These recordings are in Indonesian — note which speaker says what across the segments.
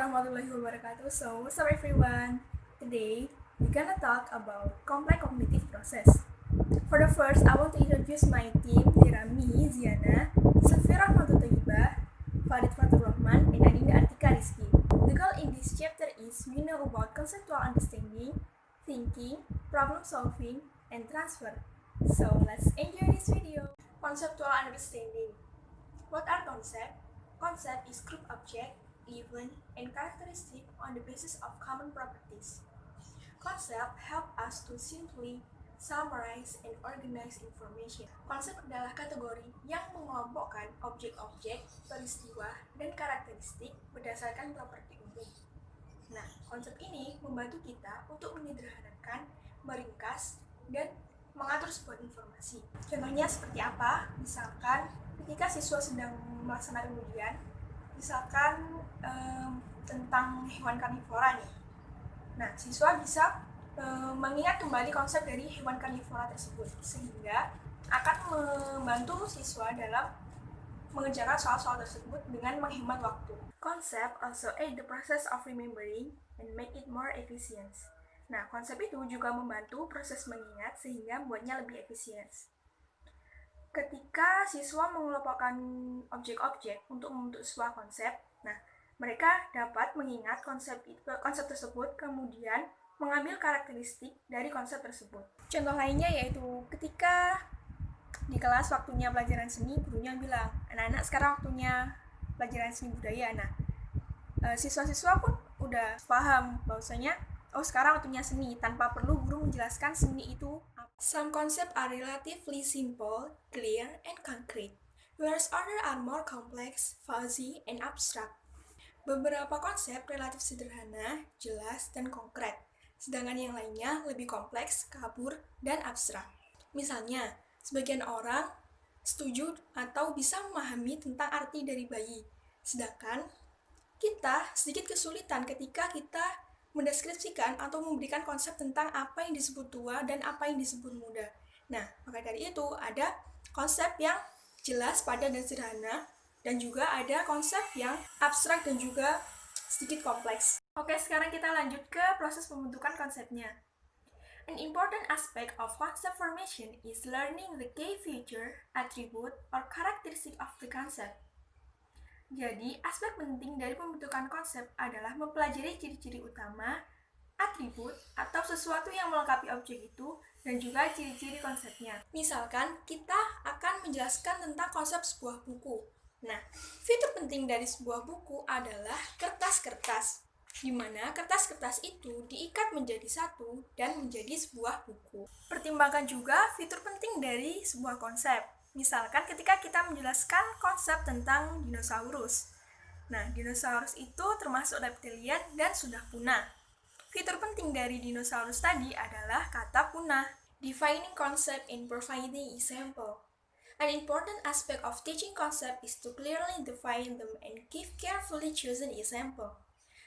Speaker 1: warahmatullahi wabarakatuh. So, what's up everyone? Today, we're gonna talk about complex cognitive process. For the first, I want to introduce my team. There are me, Ziana, Safira Rahmatullah, Farid Fatur Rahman, and Adinda Artika Rizky. The goal in this chapter is we know about conceptual understanding, thinking, problem solving, and transfer. So, let's enjoy this video. Conceptual understanding. What are concepts? Concept is group object, event, and characteristic on the basis of common properties. Concept help us to simply summarize and organize information. Konsep adalah kategori yang mengelompokkan objek-objek, peristiwa, dan karakteristik berdasarkan properti umum. Nah, konsep ini membantu kita untuk menyederhanakan, meringkas, dan mengatur sebuah informasi. Contohnya seperti apa? Misalkan ketika siswa sedang melaksanakan ujian, misalkan tentang hewan karnivora nih. Nah, siswa bisa mengingat kembali konsep dari hewan karnivora tersebut, sehingga akan membantu siswa dalam mengerjakan soal-soal tersebut dengan menghemat waktu. Concept also aid the process of remembering and make it more efficient. Nah, konsep itu juga membantu proses mengingat sehingga membuatnya lebih efisien. Ketika siswa mengelompokkan objek-objek untuk membentuk sebuah konsep, nah, mereka dapat mengingat konsep tersebut, kemudian mengambil karakteristik dari konsep tersebut. Contoh lainnya yaitu ketika di kelas waktunya pelajaran seni, gurunya bilang, anak-anak sekarang waktunya pelajaran seni budaya. Nah, siswa-siswa pun udah paham bahwasanya sekarang waktunya seni, tanpa perlu guru menjelaskan seni itu apa. Some concepts are relatively simple, clear, and concrete, whereas others are more complex, fuzzy, and abstract. Beberapa konsep relatif sederhana, jelas, dan konkret, sedangkan yang lainnya lebih kompleks, kabur, dan abstrak. Misalnya, sebagian orang setuju atau bisa memahami tentang arti dari bayi, sedangkan kita sedikit kesulitan ketika kita mendeskripsikan atau memberikan konsep tentang apa yang disebut tua dan apa yang disebut muda. Nah, maka dari itu ada konsep yang jelas, padat, dan sederhana, dan juga ada konsep yang abstrak dan juga sedikit kompleks. Oke, sekarang kita lanjut ke proses pembentukan konsepnya. An important aspect of concept formation is learning the key feature, attribute, or characteristic of the concept. Jadi, aspek penting dari pembentukan konsep adalah mempelajari ciri-ciri utama, atribut, atau sesuatu yang melengkapi objek itu, dan juga ciri-ciri konsepnya. Misalkan, kita akan menjelaskan tentang konsep sebuah buku. Nah, fitur penting dari sebuah buku adalah kertas-kertas, di mana kertas-kertas itu diikat menjadi satu dan menjadi sebuah buku. Pertimbangkan juga fitur penting dari sebuah konsep. Misalkan ketika kita menjelaskan konsep tentang dinosaurus. Nah, dinosaurus itu termasuk reptilian dan sudah punah. Fitur penting dari dinosaurus tadi adalah kata punah. Defining concept and providing example. An important aspect of teaching concept is to clearly define them and give carefully chosen example.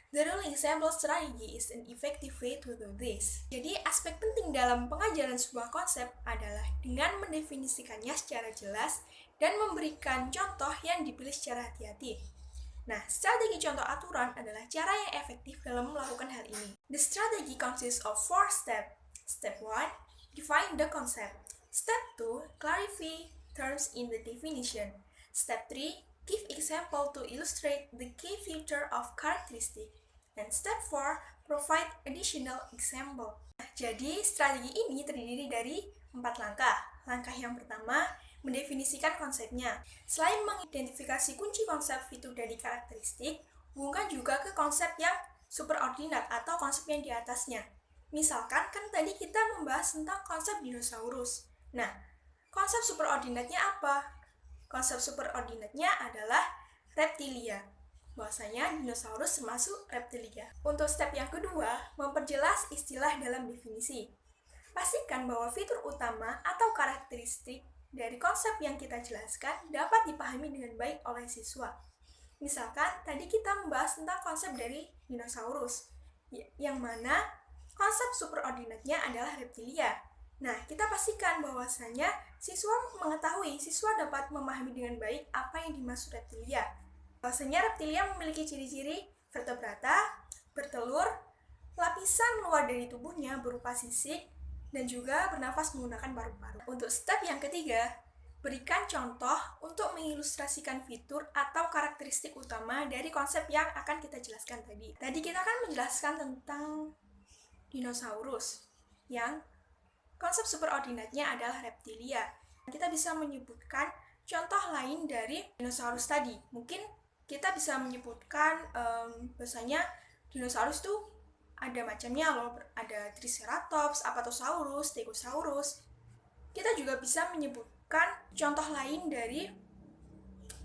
Speaker 1: The ruling example strategy is an effective way to do this. Jadi, aspek penting dalam pengajaran sebuah konsep adalah dengan mendefinisikannya secara jelas dan memberikan contoh yang dipilih secara hati-hati. Nah, strategi contoh aturan adalah cara yang efektif dalam melakukan hal ini. The strategy consists of 4 steps. Step 1, define the concept. Step 2, clarify terms in the definition. Step 3, give example to illustrate the key feature of characteristic. And step 4, provide additional example. Jadi, strategi ini terdiri dari 4 langkah. Langkah yang pertama, mendefinisikan konsepnya. Selain mengidentifikasi kunci konsep fitur dari karakteristik, hubungkan juga ke konsep yang superordinat atau konsep yang di atasnya. Misalkan, kan tadi kita membahas tentang konsep dinosaurus. Nah, konsep superordinatnya apa? Konsep superordinatnya adalah reptilia. Bahwasanya dinosaurus termasuk reptilia. Untuk step yang kedua, memperjelas istilah dalam definisi. Pastikan bahwa fitur utama atau karakteristik dari konsep yang kita jelaskan dapat dipahami dengan baik oleh siswa. Misalkan, tadi kita membahas tentang konsep dari dinosaurus, yang mana konsep superordinatnya adalah reptilia. Nah, kita pastikan bahwasanya siswa dapat memahami dengan baik apa yang dimaksud reptilia. Bahwasanya reptilia memiliki ciri-ciri vertebrata, bertelur, lapisan luar dari tubuhnya berupa sisik, dan juga bernafas menggunakan paru-paru. Untuk step yang ketiga, berikan contoh untuk mengilustrasikan fitur atau karakteristik utama dari konsep yang akan kita jelaskan tadi. Tadi kita akan menjelaskan tentang dinosaurus, yang konsep superordinatnya adalah reptilia. Kita bisa menyebutkan contoh lain dari dinosaurus tadi. Mungkin kita bisa menyebutkan bahwasanya dinosaurus itu ada macamnya loh, ada Triceratops, Apatosaurus, Stegosaurus. Kita juga bisa menyebutkan contoh lain dari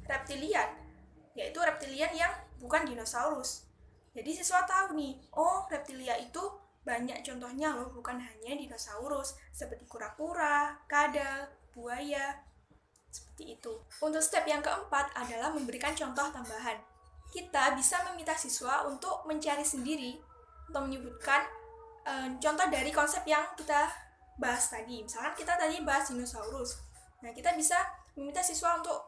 Speaker 1: reptilian, yaitu reptilian yang bukan dinosaurus. Jadi siswa tahu nih, oh reptilia itu banyak contohnya loh, bukan hanya dinosaurus, seperti kura-kura, kadal, buaya, seperti itu. Untuk step yang keempat adalah memberikan contoh tambahan. Kita bisa meminta siswa untuk mencari sendiri atau menyebutkan contoh dari konsep yang kita bahas tadi. Misalkan kita tadi bahas dinosaurus. Nah, kita bisa meminta siswa untuk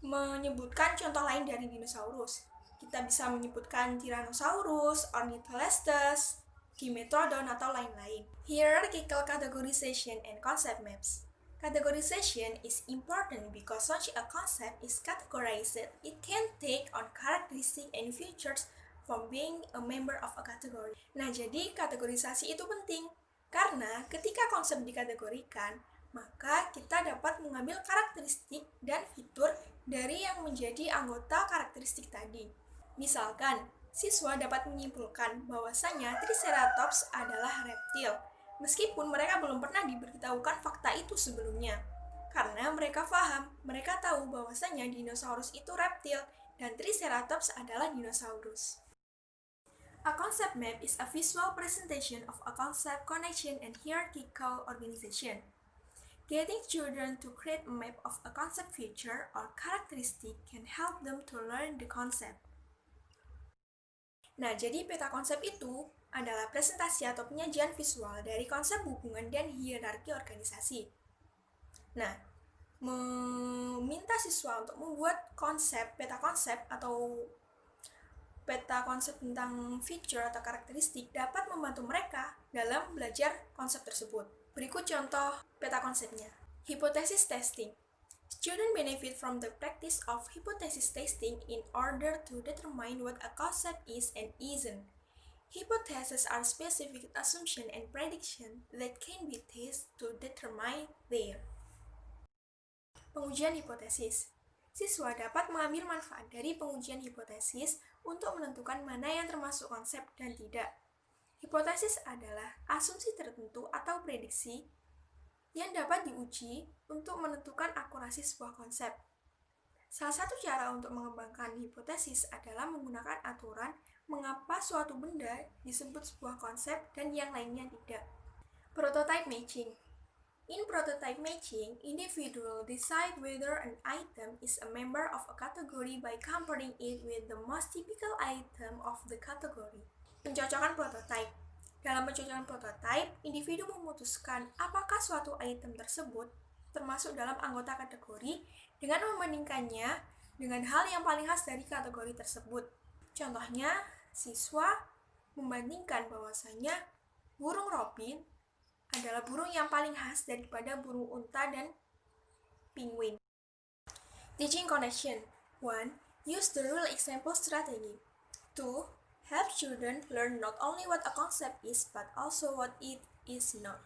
Speaker 1: menyebutkan contoh lain dari dinosaurus. Kita bisa menyebutkan Tyrannosaurus, Ornitholestes, Dimetrodon, atau lain-lain. Hierarchical categorization and concept maps. Categorization is important because such a concept is categorized. It can take on characteristics and features from being a member of a category. Nah, jadi kategorisasi itu penting karena ketika konsep dikategorikan, maka kita dapat mengambil karakteristik dan fitur dari yang menjadi anggota karakteristik tadi. Misalkan, siswa dapat menyimpulkan bahwasanya Triceratops adalah reptil, meskipun mereka belum pernah diberitahukan fakta itu sebelumnya. Karena mereka paham, mereka tahu bahwasanya dinosaurus itu reptil dan Triceratops adalah dinosaurus. A concept map is a visual presentation of a concept, connection, and hierarchical organization. Getting children to create a map of a concept feature or characteristic can help them to learn the concept. Nah, jadi peta konsep itu adalah presentasi atau penyajian visual dari konsep hubungan dan hierarki organisasi. Nah, meminta siswa untuk membuat peta konsep atau peta konsep tentang feature atau karakteristik dapat membantu mereka dalam belajar konsep tersebut. Berikut contoh peta konsepnya. Hypothesis testing. Students benefit from the practice of hypothesis testing in order to determine what a concept is and isn't. Hypotheses are specific assumptions and predictions that can be tested to determine their. Pengujian hipotesis. Siswa dapat mengambil manfaat dari pengujian hipotesis untuk menentukan mana yang termasuk konsep dan tidak. Hipotesis adalah asumsi tertentu atau prediksi yang dapat diuji untuk menentukan akurasi sebuah konsep. Salah satu cara untuk mengembangkan hipotesis adalah menggunakan aturan mengapa suatu benda disebut sebuah konsep dan yang lainnya tidak. Prototype matching. In prototype matching, individuals decide whether an item is a member of a category by comparing it with the most typical item of the category. Pencocokan prototype. Dalam pencocokan prototype, individu memutuskan apakah suatu item tersebut termasuk dalam anggota kategori dengan membandingkannya dengan hal yang paling khas dari kategori tersebut. Contohnya, siswa membandingkan bahwasanya burung robin adalah burung yang paling khas daripada burung unta dan penguin. Teaching connection. 1. Use the real example strategy. 2. Help children learn not only what a concept is, but also what it is not.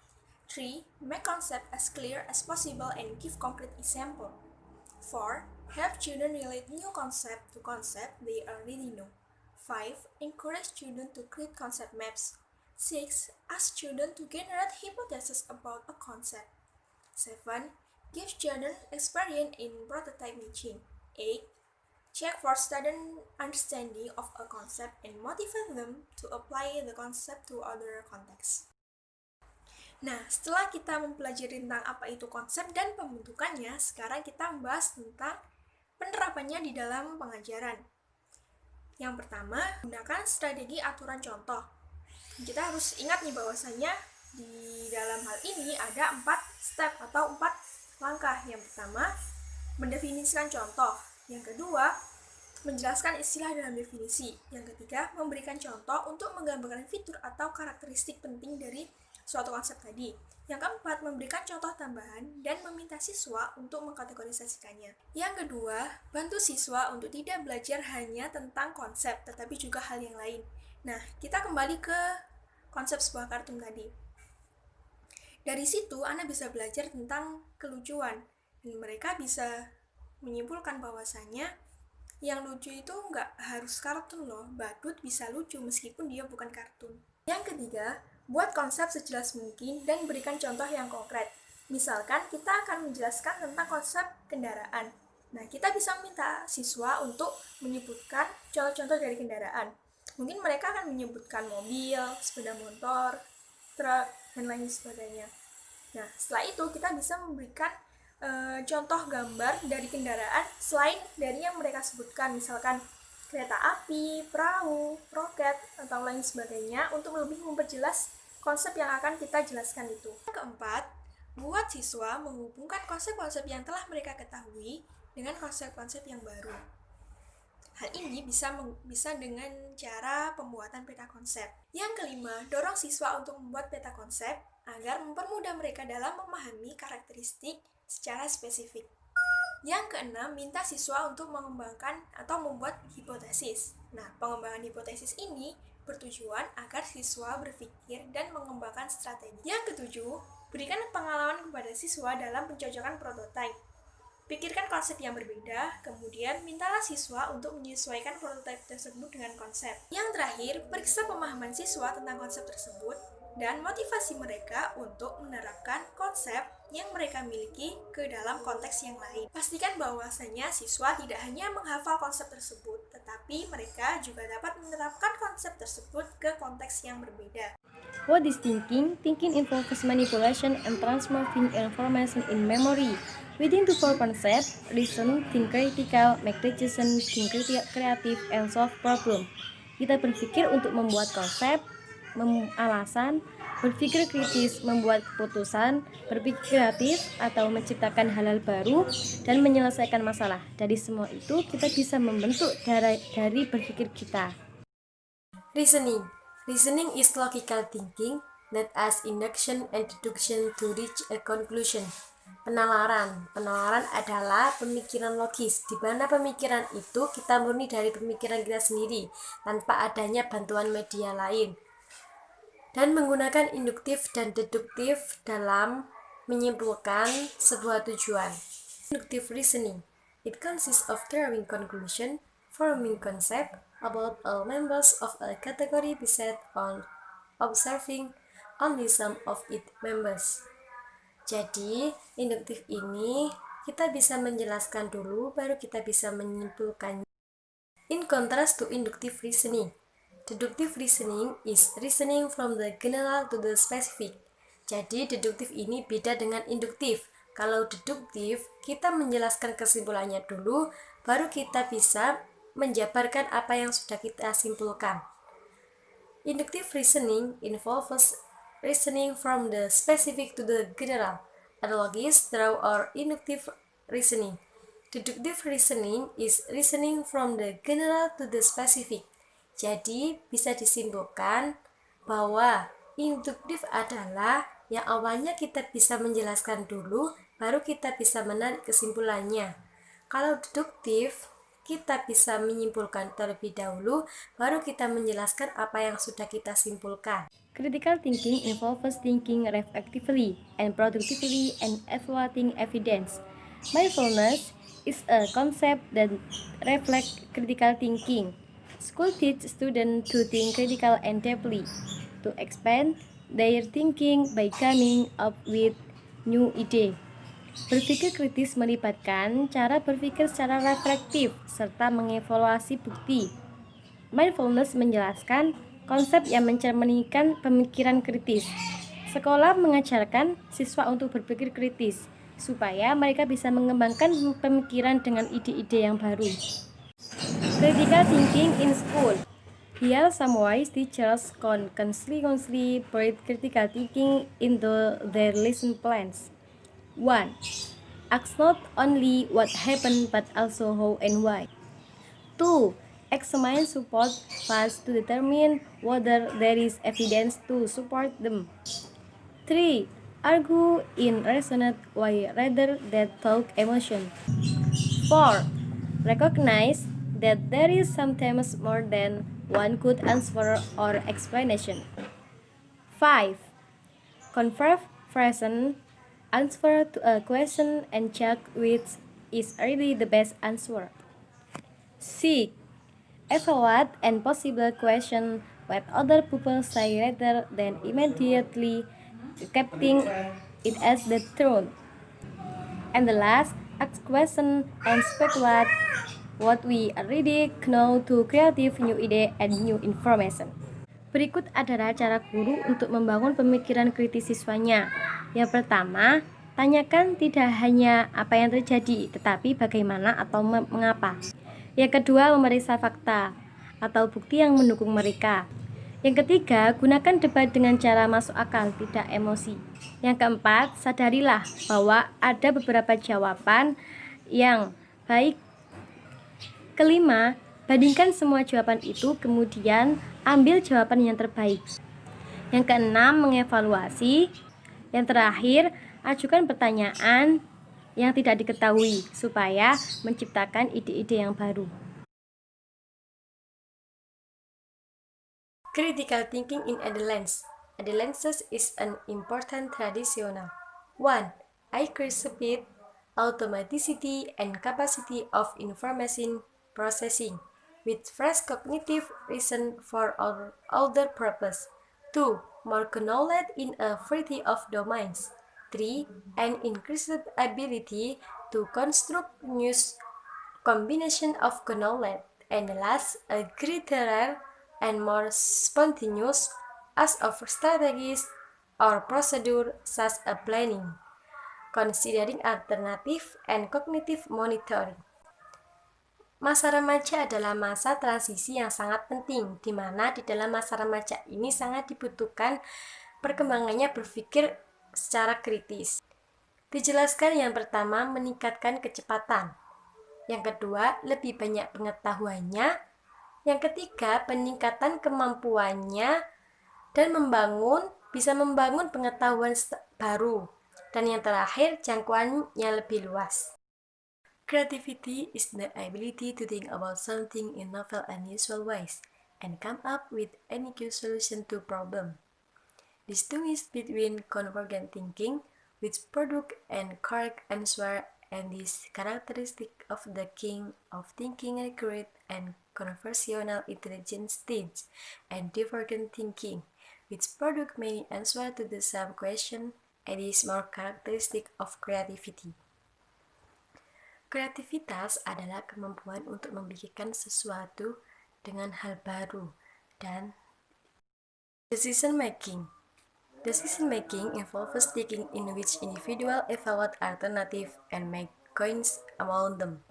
Speaker 1: 3. Make concept as clear as possible and give concrete example. 4. Help children relate new concept to concept they already know. 5. Encourage children to create concept maps. 6. Ask children to generate hypotheses about a concept. 7. Give children experience in prototype matching. 8. Check for student understanding of a concept and motivate them to apply the concept to other contexts. Nah, setelah kita mempelajari tentang apa itu konsep dan pembentukannya, sekarang kita membahas tentang penerapannya di dalam pengajaran. Yang pertama, gunakan strategi aturan contoh. Kita harus ingat nih bahwasanya di dalam hal ini ada 4 step atau 4 langkah. Yang pertama, mendefinisikan contoh. Yang kedua, menjelaskan istilah dalam definisi. Yang ketiga, memberikan contoh untuk menggambarkan fitur atau karakteristik penting dari suatu konsep tadi. Yang keempat, memberikan contoh tambahan dan meminta siswa untuk mengkategorisasikannya. Yang kedua, bantu siswa untuk tidak belajar hanya tentang konsep, tetapi juga hal yang lain. Nah, kita kembali ke konsep sebuah kartun tadi. Dari situ, Anda bisa belajar tentang kelucuan. Dan mereka bisa menyimpulkan bahwasanya yang lucu itu nggak harus kartun loh. Badut bisa lucu meskipun dia bukan kartun. Yang ketiga, buat konsep sejelas mungkin dan berikan contoh yang konkret. Misalkan kita akan menjelaskan tentang konsep kendaraan. Nah, kita bisa minta siswa untuk menyebutkan contoh-contoh dari kendaraan. Mungkin mereka akan menyebutkan mobil, sepeda motor, truk, dan lain sebagainya. Nah, setelah itu kita bisa memberikan contoh gambar dari kendaraan selain dari yang mereka sebutkan, misalkan kereta api, perahu, roket, atau lain sebagainya untuk lebih memperjelas konsep yang akan kita jelaskan itu. Yang keempat, buat siswa menghubungkan konsep-konsep yang telah mereka ketahui dengan konsep-konsep yang baru. Hal ini bisa dengan cara pembuatan peta konsep. Yang kelima, dorong siswa untuk membuat peta konsep agar mempermudah mereka dalam memahami karakteristik secara spesifik. Yang keenam, minta siswa untuk mengembangkan atau membuat hipotesis. Nah, pengembangan hipotesis ini bertujuan agar siswa berpikir dan mengembangkan strategi. Yang ketujuh, berikan pengalaman kepada siswa dalam pencocokan prototipe. Pikirkan konsep yang berbeda, kemudian mintalah siswa untuk menyesuaikan prototipe tersebut dengan konsep. Yang terakhir, periksa pemahaman siswa tentang konsep tersebut dan motivasi mereka untuk menerapkan konsep yang mereka miliki ke dalam konteks yang lain. Pastikan bahwasanya siswa tidak hanya menghafal konsep tersebut, tetapi mereka juga dapat menerapkan konsep tersebut ke konteks yang berbeda.
Speaker 2: What is thinking? Thinking involves manipulation and transforming information in memory. Within the four concepts, reason, think critical, make decision, think creative, and solve problem. Kita berpikir untuk membuat konsep, alasan, berpikir kritis, membuat keputusan, berpikir kreatif, atau menciptakan hal-hal baru, dan menyelesaikan masalah. Dari semua itu, kita bisa membentuk dari berpikir kita.
Speaker 3: Reasoning. Reasoning is logical thinking that adds induction and deduction to reach a conclusion. Penalaran. Penalaran adalah pemikiran logis, di mana pemikiran itu kita murni dari pemikiran kita sendiri, tanpa adanya bantuan media lain. Dan menggunakan induktif dan deduktif dalam menyimpulkan sebuah tujuan. Inductive reasoning. It consists of drawing conclusion, forming concept about all members of a category based on observing only some of its members. Jadi, induktif ini kita bisa menjelaskan dulu, baru kita bisa menyimpulkannya. In contrast to inductive reasoning, deductive reasoning is reasoning from the general to the specific. Jadi, deduktif ini beda dengan induktif. Kalau deduktif, kita menjelaskan kesimpulannya dulu, baru kita bisa menjabarkan apa yang sudah kita simpulkan. Inductive reasoning involves reasoning from the specific to the general. Analogies draw or inductive reasoning. Deductive reasoning is reasoning from the general to the specific. Jadi, bisa disimpulkan bahwa induktif adalah yang awalnya kita bisa menjelaskan dulu, baru kita bisa menarik kesimpulannya. Kalau deduktif, kita bisa menyimpulkan terlebih dahulu, baru kita menjelaskan apa yang sudah kita simpulkan.
Speaker 2: Critical thinking involves thinking reflectively and productively and evaluating evidence. Mindfulness is a concept that reflects critical thinking. School teach students to think critical and deeply, to expand their thinking by coming up with new idea. Berpikir kritis melibatkan cara berpikir secara reflektif serta mengevaluasi bukti. Mindfulness menjelaskan konsep yang mencerminkan pemikiran kritis. Sekolah mengajarkan siswa untuk berpikir kritis supaya mereka bisa mengembangkan pemikiran dengan ide-ide yang baru. Critical thinking in school. Here, some wise teachers constantly put critical thinking into their lesson plans. 1. Ask not only what happened but also how and why. 2. Examine support facts to determine whether there is evidence to support them. 3. Argue in reasoned way rather than talk emotion. 4. Recognize that there is sometimes more than one good answer or explanation. 5. Confirm present answer to a question and check which is really the best answer. 6. Evaluate and possible question what other people say rather than immediately accepting it as the truth. And the last, ask question and speculate what we already know to creative new idea and new information. Berikut adalah cara guru untuk membangun pemikiran kritis siswanya. Yang pertama, tanyakan tidak hanya apa yang terjadi, tetapi bagaimana atau mengapa. Yang kedua, memeriksa fakta atau bukti yang mendukung mereka. Yang ketiga, gunakan debat dengan cara masuk akal, tidak emosi. Yang keempat, sadarilah bahwa ada beberapa jawaban yang baik. Kelima, bandingkan semua jawaban itu, kemudian ambil jawaban yang terbaik. Yang keenam, mengevaluasi. Yang terakhir, ajukan pertanyaan yang tidak diketahui supaya menciptakan ide-ide yang baru.
Speaker 3: Critical thinking in adolescence. Adolescence is an important traditional. 1. Increased speed, automaticity, and capacity of information processing, with fresh cognitive reason for other purpose. 2. More knowledge in a variety of domains. 3. An increased ability to construct new combination of knowledge. And last, a greater and more spontaneous as of strategies or procedure such as planning, considering alternative and cognitive monitoring. Masa remaja adalah masa transisi yang sangat penting, di mana di dalam masa remaja ini sangat dibutuhkan perkembangannya berpikir secara kritis. Dijelaskan yang pertama, meningkatkan kecepatan. Yang kedua, lebih banyak pengetahuannya. Yang ketiga, peningkatan kemampuannya dan bisa membangun pengetahuan baru. Dan yang terakhir, jangkauannya lebih luas. Creativity is the ability to think about something in novel and unusual ways and come up with any good solution to problem. Distinguish between convergent thinking, which produce and correct answer, and this characteristic of the king of thinking accurate and conversational intelligence stage, and divergent thinking, which produce many answers to the same question, and is more characteristic of creativity. Kreativitas adalah kemampuan untuk memikirkan sesuatu dengan hal baru dan decision making. Decision making involves thinking in which individual evaluate alternative and make choices among them.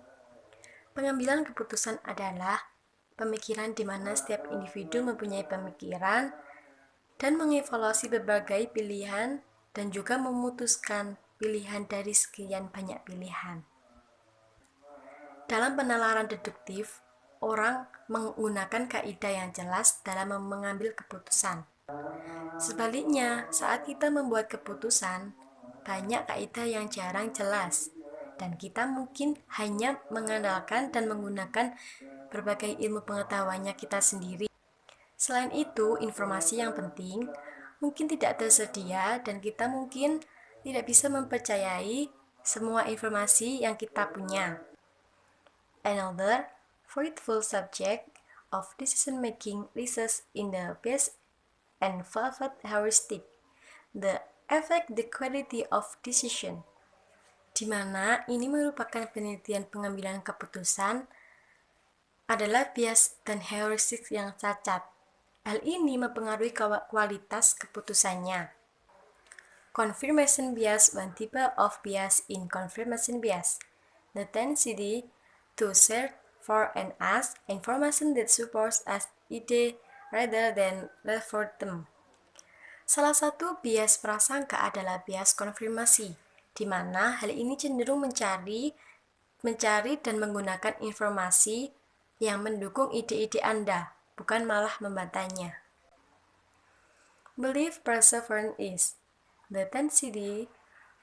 Speaker 3: Pengambilan keputusan adalah pemikiran di mana setiap individu mempunyai pemikiran dan mengevaluasi berbagai pilihan dan juga memutuskan pilihan dari sekian banyak pilihan. Dalam penalaran deduktif, orang menggunakan kaidah yang jelas dalam mengambil keputusan. Sebaliknya, saat kita membuat keputusan, banyak kaidah yang jarang jelas, dan kita mungkin hanya mengandalkan dan menggunakan berbagai ilmu pengetahuannya kita sendiri. Selain itu, informasi yang penting mungkin tidak tersedia dan kita mungkin tidak bisa mempercayai semua informasi yang kita punya. Another fruitful subject of decision-making lies in the bias and velvet heuristic, the affect the quality of decision, di mana ini merupakan penelitian pengambilan keputusan adalah bias dan heuristik yang cacat. Hal ini mempengaruhi kualitas keputusannya. Confirmation bias, one type of bias in confirmation bias, the tendency to search for and ask information that supports an idea rather than refute them. Salah satu bias prasangka adalah bias konfirmasi, di mana hal ini cenderung mencari dan menggunakan informasi yang mendukung ide-ide Anda, bukan malah membantahnya. Belief perseverance is the tendency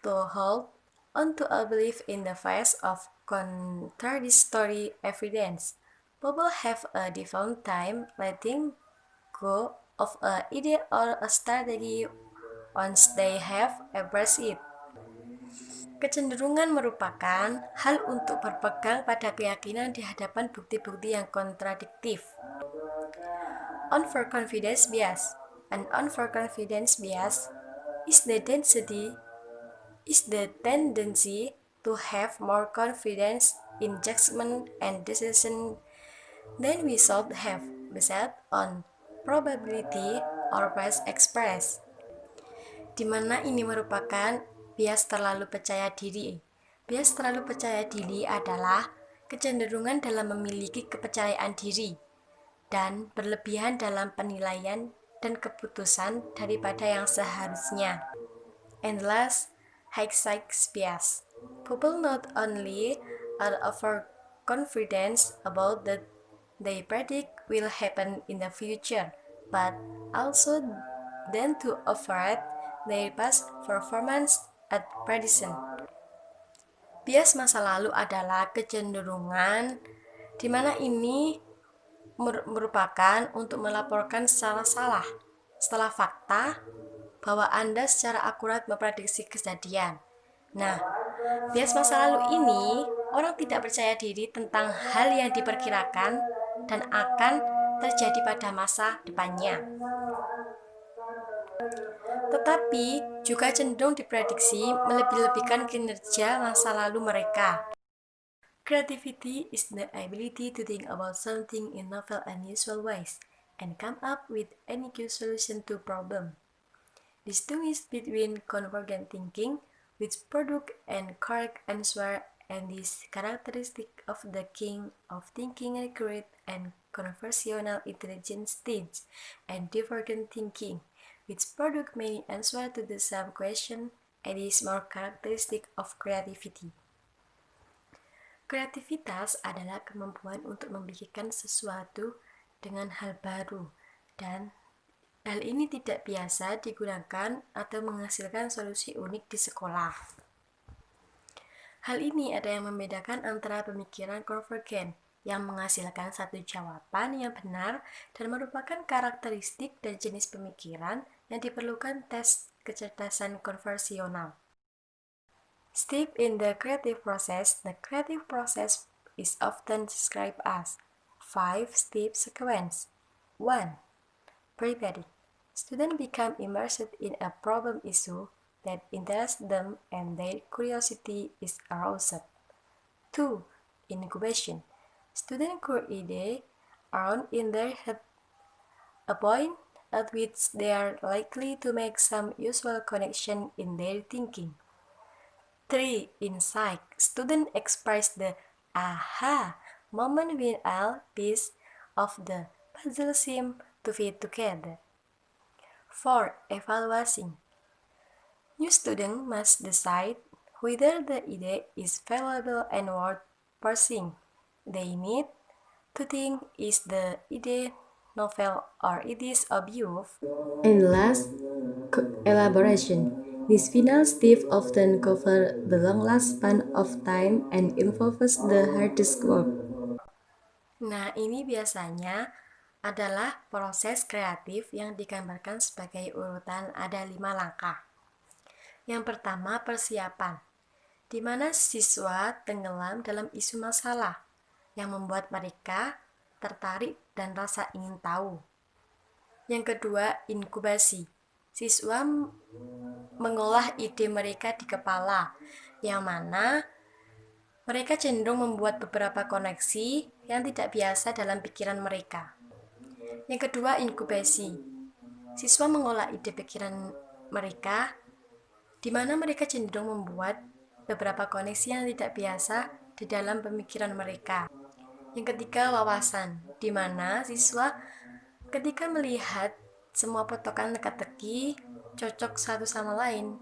Speaker 3: to hold onto a belief in the face of contradictory evidence. People have a difficult time letting go of an idea or a strategy once they have embraced it. Kecenderungan merupakan hal untuk berpegang pada keyakinan di hadapan bukti-bukti yang kontradiktif. Overconfidence bias. An overconfidence bias is the tendency to have more confidence in judgment and decision than we should have, based on probability or past experience. Di mana ini merupakan bias terlalu percaya diri. Bias terlalu percaya diri adalah kecenderungan dalam memiliki kepercayaan diri dan berlebihan dalam penilaian dan keputusan daripada yang seharusnya. And last, hindsight bias. People not only are overconfident about that they predict will happen in the future, but also tend to overrate their past performance at prediction. Bias masa lalu adalah kecenderungan di mana ini merupakan untuk melaporkan secara salah setelah fakta bahwa Anda secara akurat memprediksi kejadian. Nah, bias masa lalu ini orang tidak percaya diri tentang hal yang diperkirakan dan akan terjadi pada masa depannya. Tetapi juga cenderung diprediksi melebih-lebihkan kinerja masa lalu mereka. Creativity is the ability to think about something in novel and unusual ways and come up with any good solution to a problem. Distinguish between convergent thinking, which produce and correct answer, and this characteristic of the king of thinking accurate and conversational intelligence stage, and divergent thinking, which produce many answers to the same question, and is more characteristic of creativity. Kreativitas adalah kemampuan untuk membikin sesuatu dengan hal baru, dan hal ini tidak biasa digunakan atau menghasilkan solusi unik di sekolah. Hal ini ada yang membedakan antara pemikiran konvergen yang menghasilkan satu jawaban yang benar dan merupakan karakteristik dan jenis pemikiran yang diperlukan tes kecerdasan konversional. Step in the creative process. The creative process is often described as 5-step sequence. 1. Preparing. Students become immersed in a problem issue that interests them and their curiosity is aroused. 2. Incubation. Students create around in their head a point at which they are likely to make some useful connection in their thinking. 3. Insight. Students express the aha moment when all pieces of the puzzle seem to fit together. 4. Evaluation. New students must decide whether the idea is valuable and worth pursuing. They need to think, is the idea novel or it is obvious? And last, elaboration. This final step often covers the long last span of time and involves the hardest work. Nah, ini biasanya adalah proses kreatif yang digambarkan sebagai urutan ada 5 langkah. Yang pertama, persiapan, di mana siswa tenggelam dalam isu masalah yang membuat mereka tertarik dan rasa ingin tahu. Yang kedua, inkubasi. Siswa mengolah ide mereka di kepala, yang mana mereka cenderung membuat beberapa koneksi yang tidak biasa dalam pikiran mereka. Yang kedua, inkubasi. Siswa mengolah ide pikiran mereka, di mana mereka cenderung membuat beberapa koneksi yang tidak biasa di dalam pemikiran mereka. Yang ketiga, wawasan, di mana siswa ketika melihat semua potongan teka-teki cocok satu sama lain,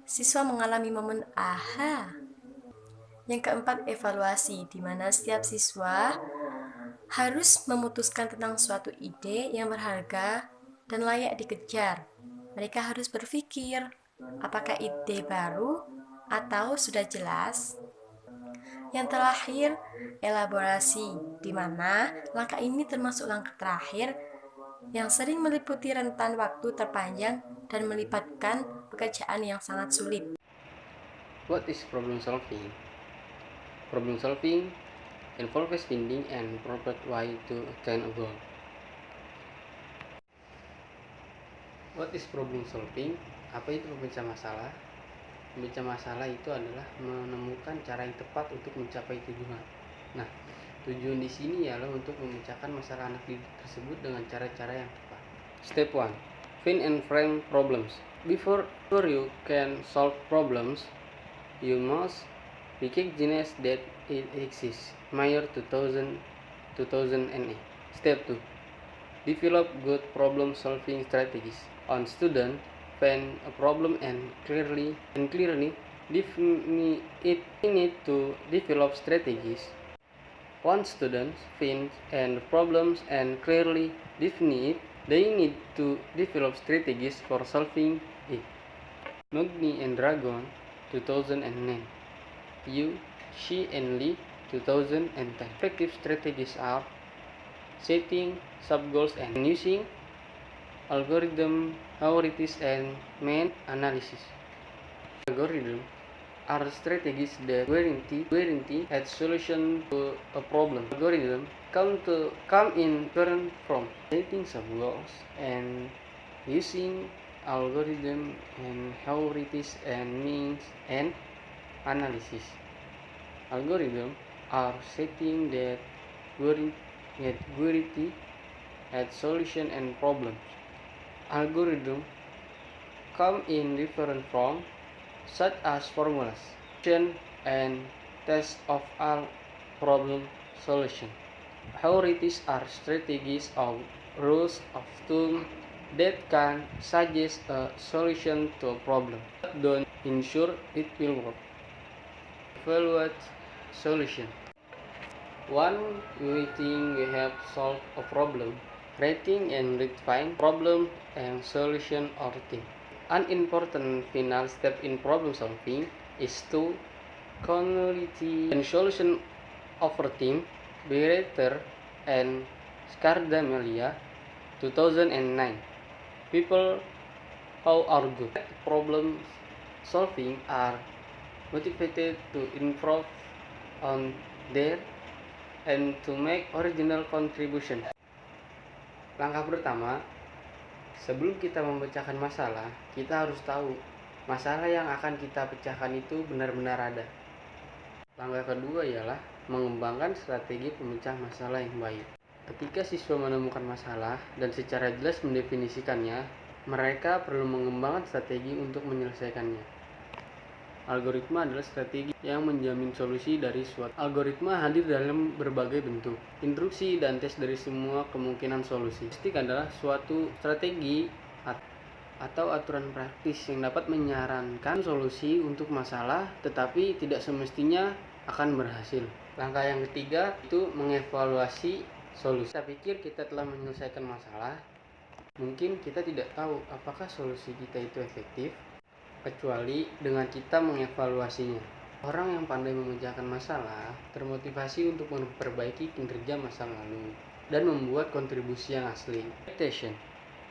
Speaker 3: siswa mengalami momen aha. Yang keempat, evaluasi, di mana setiap siswa harus memutuskan tentang suatu ide yang berharga dan layak dikejar. Mereka harus berpikir, apakah ide baru atau sudah jelas? Yang terakhir, elaborasi, di mana langkah ini termasuk langkah terakhir yang sering meliputi rentan waktu terpanjang dan melibatkan pekerjaan yang sangat sulit.
Speaker 4: What is problem solving? Problem solving involves finding and appropriate way to attain a goal. What is problem solving? Apa itu pemecah masalah? Pemecah masalah itu adalah menemukan cara yang tepat untuk mencapai tujuan. Nah, tujuan di sini ialah untuk memecahkan masalah anak didik tersebut dengan cara-cara yang tepat. Step 1. Find and frame problems. Before you can solve problems, you must recognize that it exists. Mayer 2008. Step 2. Develop good problem-solving strategies. On student, find a problem and clearly define it. They need to develop strategies. Once students find and problems and clearly define it, they need to develop strategies for solving it. Magni and Dragon 2009. Yu, Shi and Lee 2010. Effective strategies are setting sub-goals and using algorithm, priorities, and main analysis. Algorithm are strategies that guarantee a solution to a problem. Algorithm come in different from setting sub-goals and using algorithm and priorities and means and analysis. Algorithm are setting that guarantee at solution and problems. Algorithm come in different forms such as formulas, and tests of all problem solution. Priorities are strategies or rules of thumb that can suggest a solution to a problem, but don't ensure it will work. Evaluate solution. One waiting we have solved a problem, rating and redefine problem and solution or team. An important final step in problem solving is to quality and solution over team. Bereter and Scardamelia 2009. People who are good at problem solving are motivated to improve on their and to make original contribution. Langkah pertama, sebelum kita memecahkan masalah, kita harus tahu masalah yang akan kita pecahkan itu benar-benar ada. Langkah kedua ialah mengembangkan strategi pemecah masalah yang baik. Ketika siswa menemukan masalah dan secara jelas mendefinisikannya, mereka perlu mengembangkan strategi untuk menyelesaikannya. Algoritma adalah strategi yang menjamin solusi dari suatu. Algoritma hadir dalam berbagai bentuk, instruksi dan tes dari semua kemungkinan solusi. Statistik adalah suatu strategi atau aturan praktis yang dapat menyarankan solusi untuk masalah, tetapi tidak semestinya akan berhasil. Langkah yang ketiga itu mengevaluasi solusi. Saya pikir kita telah menyelesaikan masalah. Mungkin kita tidak tahu apakah solusi kita itu efektif, kecuali dengan kita mengevaluasinya. Orang yang pandai memecahkan masalah termotivasi untuk memperbaiki kinerja masa lalu dan membuat kontribusi yang asli. Adaptation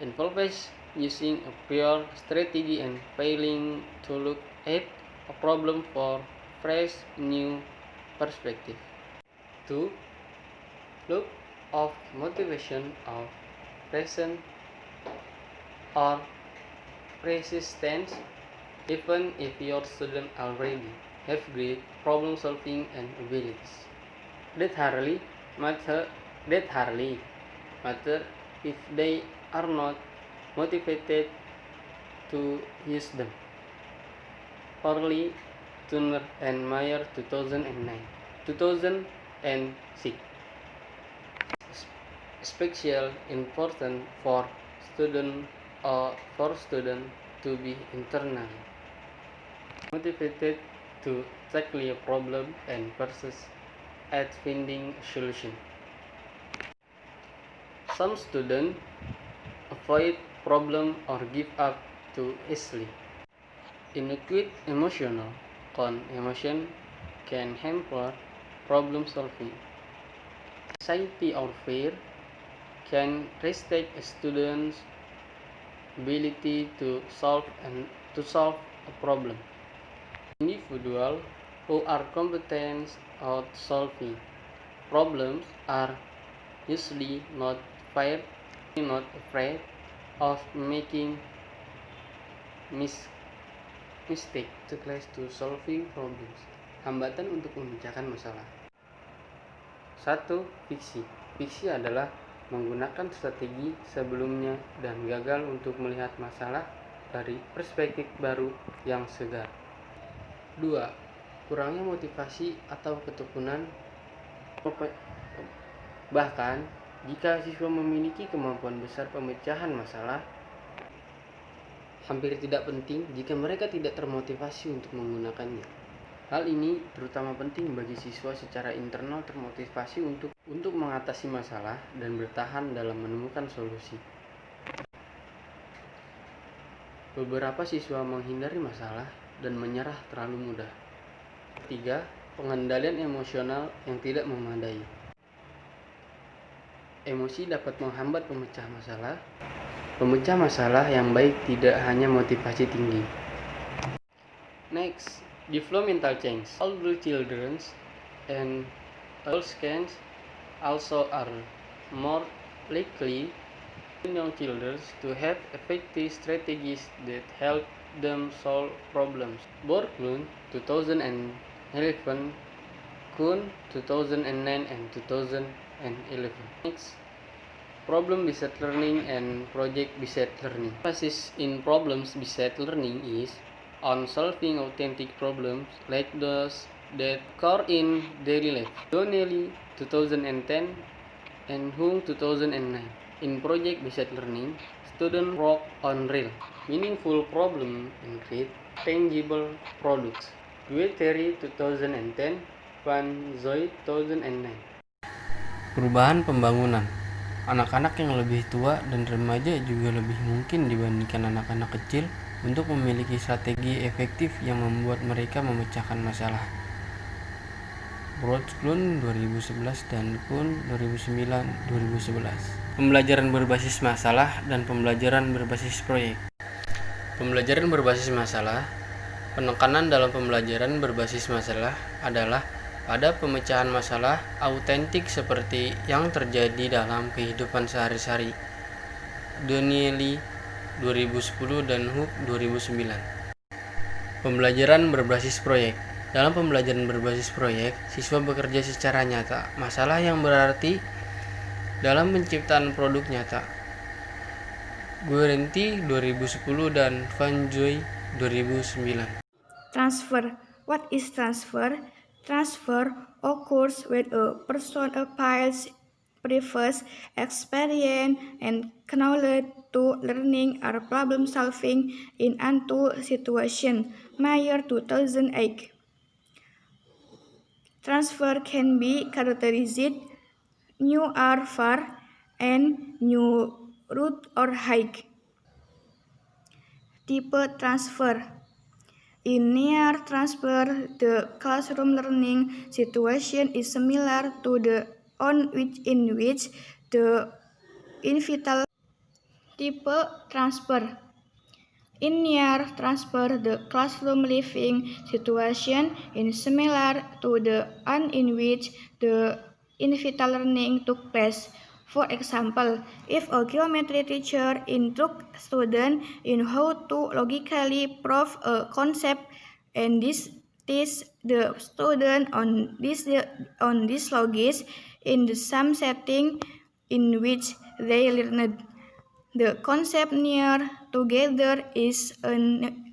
Speaker 4: involves using a prior strategy and failing to look at a problem for fresh new perspective. 2. Look of motivation of present or persistence. Even if your students already have great problem-solving and abilities, that hardly matter if they are not motivated to use them. Orly, Turner, and Mayer 2009. 2006. Special important for student to be internally motivated to tackle a problem and persist at finding a solution. Some students avoid problem or give up too easily. Inadequate emotion can hamper problem solving. Anxiety or fear can restrict a student's ability to solve a problem. Individuals who are competent at solving problems are usually not afraid of making mistake to solving problems. Hambatan untuk memecahkan masalah. 1. Fiksi. Fiksi adalah menggunakan strategi sebelumnya dan gagal untuk melihat masalah dari perspektif baru yang segar. 2. Kurangnya motivasi atau ketekunan. Bahkan jika siswa memiliki kemampuan besar pemecahan masalah, hampir tidak penting jika mereka tidak termotivasi untuk menggunakannya. Hal ini terutama penting bagi siswa secara internal termotivasi untuk mengatasi masalah dan bertahan dalam menemukan solusi. Beberapa siswa menghindari masalah dan menyerah terlalu mudah. 3. Pengendalian emosional yang tidak memadai. Emosi dapat menghambat pemecah masalah. Pemecah masalah yang baik tidak hanya motivasi tinggi. Next, developmental change. Older children and adolescents also are more likely than young children to have effective strategies that help them solve problems. Borglund 2011, Kuhn 2009 and 2011. Next, problem-based learning and project-based learning. Emphasis in problems-based learning is on solving authentic problems like those that occur in daily life. Donnelly 2010 and Hung 2009. In project-based learning, students work on real, meaningful problems and create tangible products. Guattari 2010, Van Zoy 2009. Perubahan pembangunan. Anak-anak yang lebih tua dan remaja juga lebih mungkin dibandingkan anak-anak kecil untuk memiliki strategi efektif yang membuat mereka memecahkan masalah. Borglund 2011 dan Kuhn 2009-2011. Pembelajaran berbasis masalah dan pembelajaran berbasis proyek. Pembelajaran berbasis masalah. Penekanan dalam pembelajaran berbasis masalah adalah pada pemecahan masalah autentik seperti yang terjadi dalam kehidupan sehari-hari. Donnelly 2010 dan Hook 2009. Pembelajaran berbasis proyek. Dalam pembelajaran berbasis proyek, siswa bekerja secara nyata. Masalah yang berarti dalam penciptaan produk nyata. Guarenti 2010 dan Van Zoy 2009.
Speaker 1: Transfer. What is transfer? Transfer occurs when a person applies previous experience and knowledge to learning or problem solving in a new situation. Mayer 2008. Transfer can be characterized new or far and new route or hike. Type transfer. In near transfer, the classroom learning situation is similar to the one in which the individual. Type transfer. In near transfer, the classroom living situation is similar to the one in which the individual learning took place. For example, if a geometry teacher instructs students in how to logically prove a concept and this teaches the student on this logic in the same setting in which they learned the concept near together is an